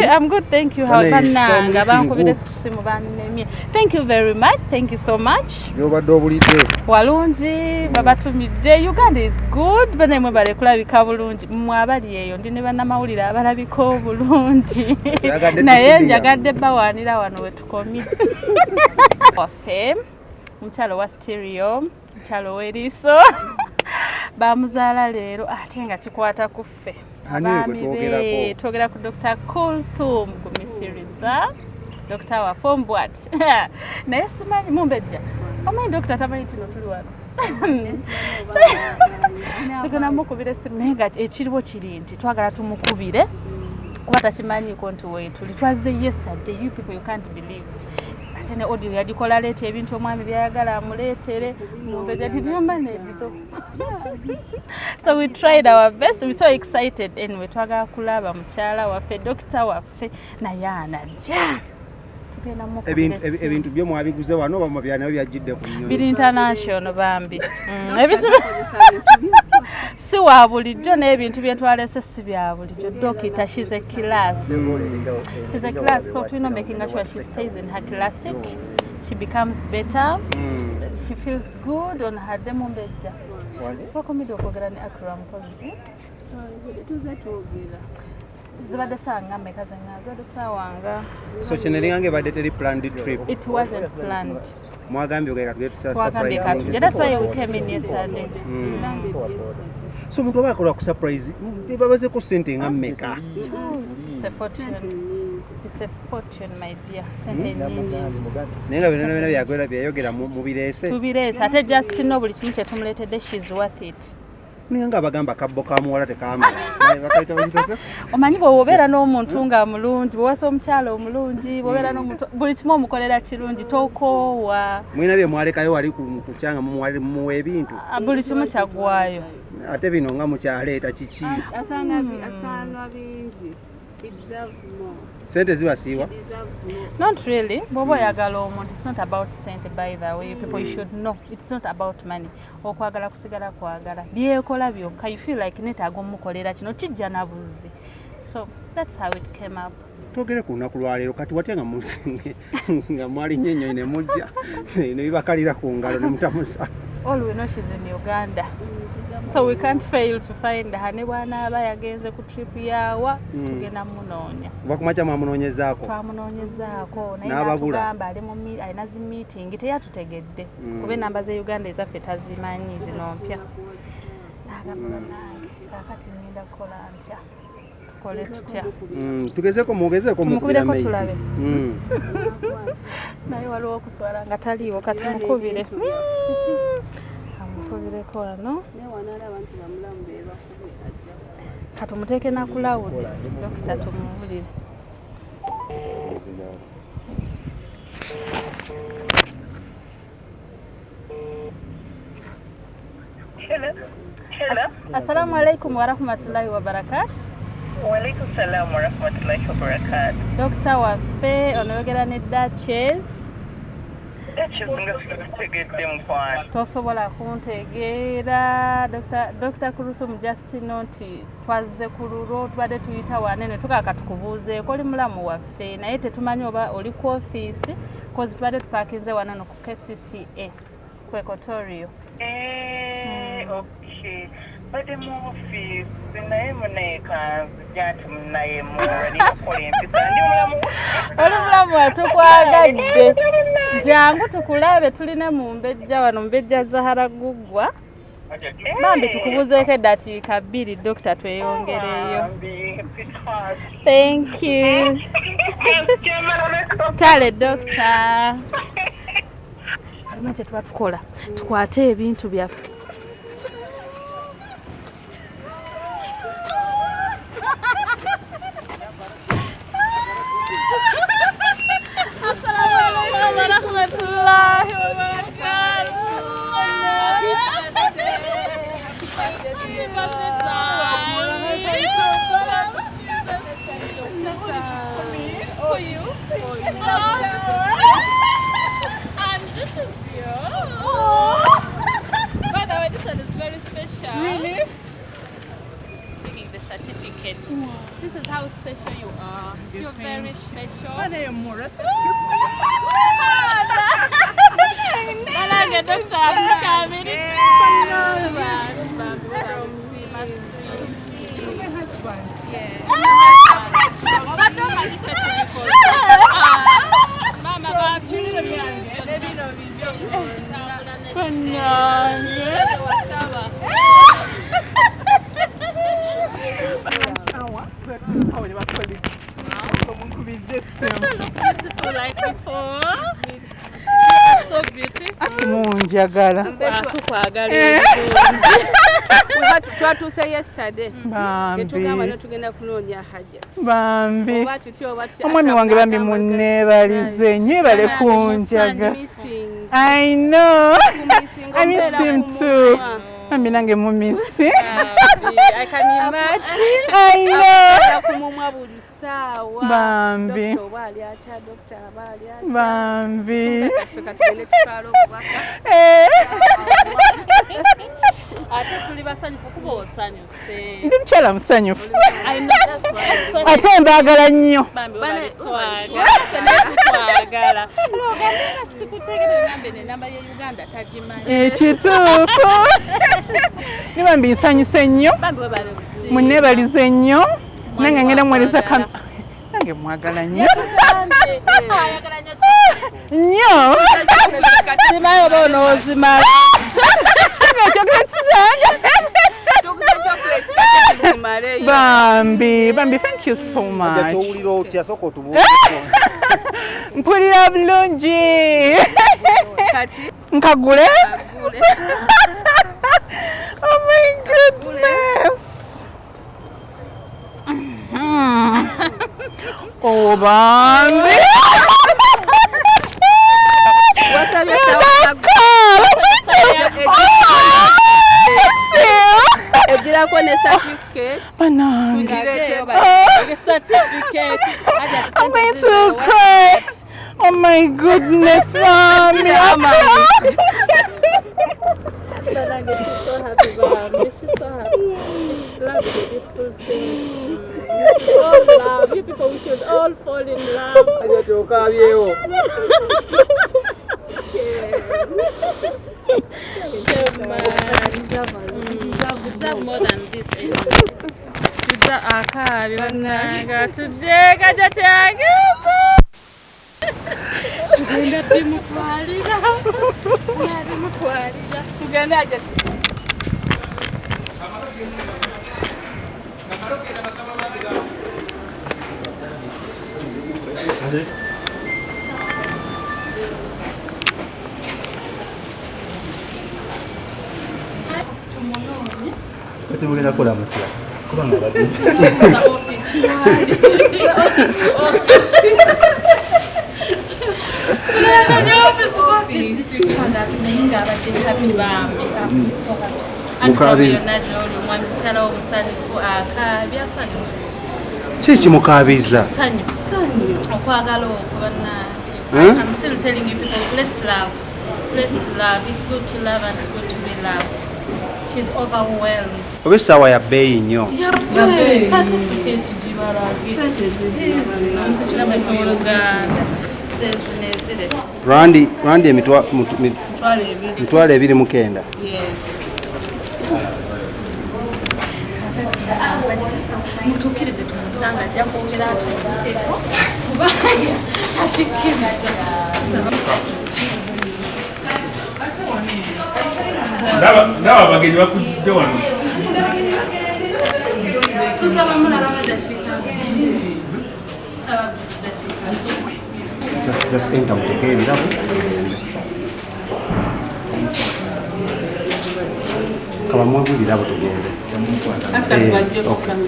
I'm good, thank you. How are you? Thank you very much. Thank you so much. Walungi, baba tumidde. Uganda is good. Bane mwe bale kulabika bulungi. Mwabali eyo ndi ne bannamawulire abalabiko bulungi. Naye njagadde bawanira wano we tukomye. Waffe mukyalo wa stereo, mukyalo w'eriiso. Bamuzaala leero ate nga kikwata ku ffe. Twogera ku Dr. Kulthum Nabunya Dr. wa Fombwat. Naye simanyi mumbejja. Omanyi Dr. tamanyi kino tuli wano. Tugenda mukubira essimu naye nga ekiriwo kiri nti twagala tumukubire kuba takimanyiiko nti weetuli. Twazze yesterday, you people you can't believe. Ate ne audio yagikola leeta ebintu omwami byayagala amuleetere mumbejja titumanedito. So we tried our best. We so excited anyway. Twagala kulaba mukyala waffe Dr. waffe naye anajja. Ebintu byo mwabiguze wano bamwe byanayo byajjidde ku nnyo. Biri international bambi. Ebintu si wa bulijjo n'ebintu bye twalese si bya bulijjo. Dokita, she's a class. She's a class, so we know making sure she stays in her classic. She becomes better. She feels good on her demo mbejja. Wakomidi okwogera ne Akram Pozi. Tuze twogera. Zibadde sanga mekaze ngazo sawanga. So cheneringange badde teri planned trip. It wasn't planned. Mwagambye ogera tugende surprise. That's why we came in yesterday. So muntu abakola ku surprise babaze ko sente nga mmeka. It's a fortune. It's a fortune, my dear. Sente nyingi. Nenga bino byagwera byayogera mu bireese. Tubireese ate just no buli kimu kye tumuleetedde she's worth it. Nga bagamba kabbo ka muwala tekama. Bakaita bazitata. Omanyi bw'obeera n'omuntu nga mulungi, bw'owasa omukyala omulungi, bw'obeera n'omuntu buli kimu omukolera kirungi tokoowa. Mwina bye mwalekayo wali ku kyanga muwe ebintu. Buli kimu kyaggwayo. Ate bino nga mukyaleeta kiki? Asanga bingi. It deserves more. Sente zibasiiwa? Not really. Bobo yagala omuntu. It's not about sente, by the way. People, you should know. It's not about money. Okwagala kusigala kwagala. Byekola byokka. You feel like netaaga omukolera kino kijja na buzzi. So that's how it came up. Togere ku lunaku lwaleero kati watya nga musinge nga mwali nnyo ne mujja ne bibakalira ku ngalo ne mutamusa. All we know she's in Uganda. So we can't fail to find her. Ne bwana aba yagenze ku trip yawa tugenda munoonya. Kuva ku makya mwamunoonyezaako? Twamunoonyezaako naye n'atugamba ali mu alina zi meeting teyatutegedde kuba ennamba ze Uganda ezaffe tazimanyi zino mpya. Agamba nange kakati ngenda kukola ntya tukole tutya. Tugezeeko mugezeeko mukubireko tulabe. Naye waliwo okuswala nga taliiwo kati mukubire. Amukubireko wano. Katumuteeke na kulawudi. Dokita tumuwulire. Hello. Assalamu alaikum wa rahmatullahi wa barakatuh. Wa alaikum salam wa rahmatullahi wa barakatuh. Dr. waffe onoyogera ne Duchess. Tosobola kuntegeera Dr. Kulthum just nti twazze ku lulo tubadde tuyita wanene tukaka tukubuuzeeko oli mulamu waffe naye tetumanyi oba oli ku ofiisi kozi tubadde tupakinze wanene ku KCCA ku Equatorio. Okay. Badde mu ofiisi naye muneekanzi janti munaye muwali okukola empisa ndi mulamu. Oli mulamu watukwagadde. Jangu tukulabe tuline mu mbejja wano mbejja Zahara Gugwa. Bambi tukubuzeeko eddakiika 2 Dokita tweyongereyo. Thank you. Kale Dokita. Alina kye tuba tukola. Tukwate ebintu byaffe. And this is yours. By the way, this one is very special. Really? She's bringing the certificate. This is how special you are. you very special. Malanga Dr. Kamini. Mama batu. Beautiful like before. So beautiful. Ati munjagala. Twatuse yesterday. Bambi. Etugamba tugenda kunoonya Hajat. Bambi. Omwami wange bambi munneebalize nnyo ebale kunjaga. I know. I miss him too. Bambi nange mumisi. I can imagine. I know. Kumumwa buli saawa. Bambi. Bambi. Ate tuli basanyufu kuba osanyuse. Ndi mukyala musanyufu. I know that's why. Ate mbaagala nnyo. Bambi bale twagala. Logandika sikutegere ngambe ne namba ya Uganda tajimanyi. Ekituufu. Ne bambi nsanyuse nnyo. Bambi we bale kusi. Munneebalize nnyo. Nange ngenda muweereza nange mwagala nnyo. Ayagala nnyo. Nnyo. Simayo oba onoozimala. Bambi, thank you so much. Mpulira bulungi. Nkagule? Oh my goodness. Oh, Bambi. Ejirako ne certificate. Banange. Certificate. I'm going to cry. Oh my goodness, Mommy. She's so happy, Bambi. She's so happy. Love is a beautiful thing. All love. You people, we should all fall in love. Deserve more than this. Tugenda kukola mutya kubanga babizi Office wali. Kiki mukabiza? I'm still telling you people, let's love. Let's love. It's good to love and it's good to be loved. She's overwhelmed. Oba essaawa ya bbeeyi nnyo. Certificate Rwandi emitwalo 29. Yes. mutukirize tumusanga ajja kwogera atuleko kubanga takikiriza Ndaba abagenyi bakujja wano. tusaba mulaba badashika saba badashika Just enter mutekee ebirabo. Kaba mwebu ebirabo tugende. Ati bajje ku kamera.